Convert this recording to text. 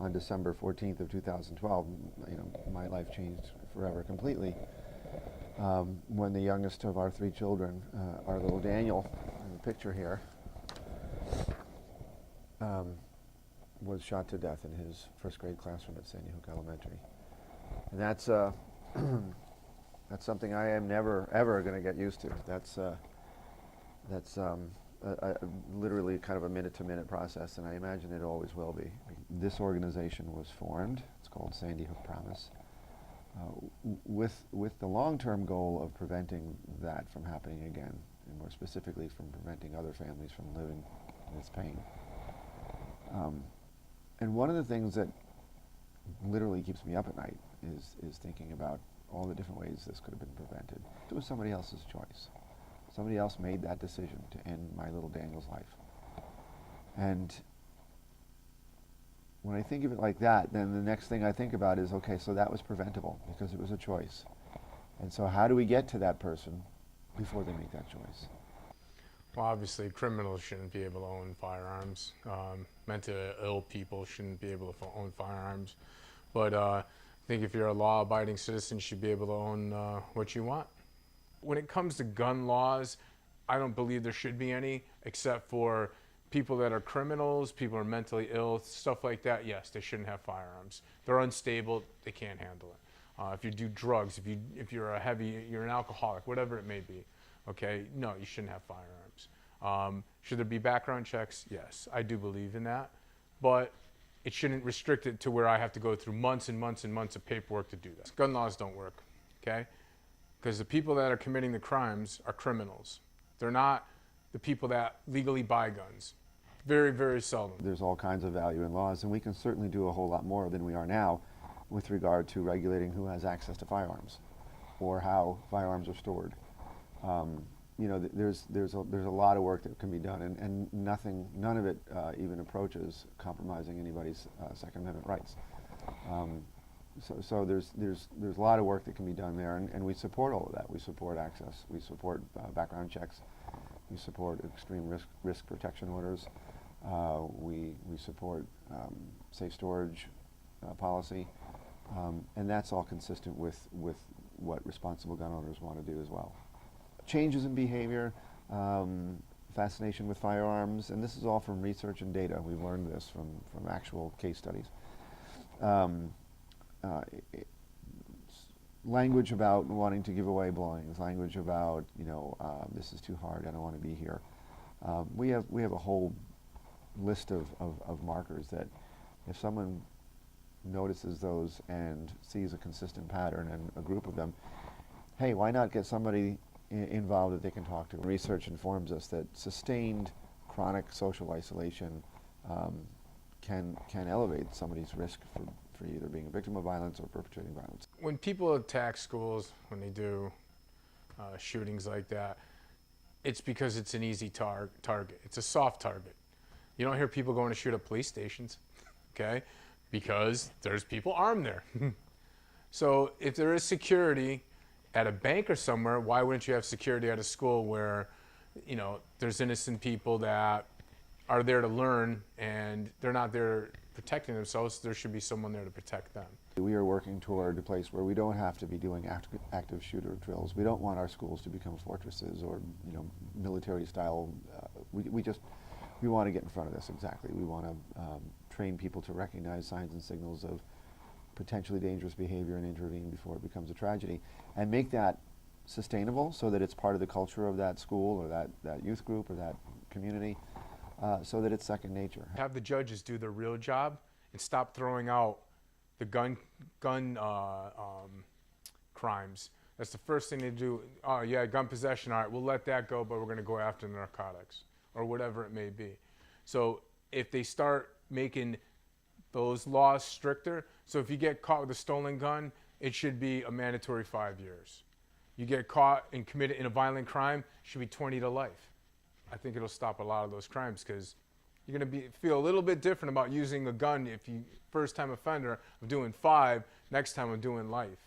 on December 14th of 2012, my life changed forever completely. When the youngest of our three children, our little Daniel, in the picture here, was shot to death in his first grade classroom at Sandy Hook Elementary. And that's something I am never, ever going to get used to. That's literally kind of a minute-to-minute process, and I imagine it always will be. This organization was formed, it's called Sandy Hook Promise, with the long-term goal of preventing that from happening again, and more specifically from preventing other families from living this pain. And one of the things that literally keeps me up at night is thinking about all the different ways this could have been prevented. It was somebody else's choice. Somebody else made that decision to end my little Daniel's life. And when I think of it like that, then the next thing I think about is, okay, so that was preventable because it was a choice. And so how do we get to that person before they make that choice? Well, obviously, criminals shouldn't be able to own firearms. Mentally ill people shouldn't be able to own firearms. But I think if you're a law-abiding citizen, you should be able to own what you want. When it comes to gun laws, I don't believe there should be any, except for people that are criminals, people who are mentally ill, stuff like that. Yes, they shouldn't have firearms. They're unstable, they can't handle it. If you do drugs, if you're an alcoholic, whatever it may be, okay, no, you shouldn't have firearms. Should there be background checks? Yes, I do believe in that, but it shouldn't restrict it to where I have to go through months and months and months of paperwork to do that. Gun laws don't work, okay? Because the people that are committing the crimes are criminals. They're not the people that legally buy guns. Very, very seldom. There's all kinds of value in laws, and we can certainly do a whole lot more than we are now with regard to regulating who has access to firearms or how firearms are stored. There's a lot of work that can be done, and none of it even approaches compromising anybody's Second Amendment rights. So there's a lot of work that can be done there, and we support all of that. We support access. We support background checks. We support extreme risk protection orders. We support safe storage policy, and that's all consistent with what responsible gun owners want to do as well. Changes in behavior, fascination with firearms, and this is all from research and data. We've learned this from actual case studies. Language about wanting to give away belongings, language about, this is too hard, I don't want to be here. We have a whole list of markers that if someone notices those and sees a consistent pattern and a group of them, hey, why not get somebody involved that they can talk to? Research informs us that sustained chronic social isolation can elevate somebody's risk for either being a victim of violence or perpetrating violence. When people attack schools, when they do shootings like that, it's because it's an easy target. It's a soft target. You don't hear people going to shoot up police stations, okay? Because there's people armed there. So if there is security at a bank or somewhere, why wouldn't you have security at a school where, there's innocent people that are there to learn and they're not there protecting themselves? There should be someone there to protect them. We are working toward a place where we don't have to be doing active shooter drills. We don't want our schools to become fortresses or military style. We want to get in front of this, exactly. We want to train people to recognize signs and signals of potentially dangerous behavior and intervene before it becomes a tragedy, and make that sustainable so that it's part of the culture of that school or that youth group or that community, so that it's second nature. Have the judges do their real job and stop throwing out the gun crimes. That's the first thing they do. Oh yeah, gun possession, all right, we'll let that go, but we're going to go after narcotics or whatever it may be. So if they start making those laws stricter, so if you get caught with a stolen gun, it should be a mandatory 5 years. You get caught and committed in a violent crime, it should be 20 to life. I think it'll stop a lot of those crimes, because you're going to feel a little bit different about using a gun if you first time offender of doing 5, next time of doing life.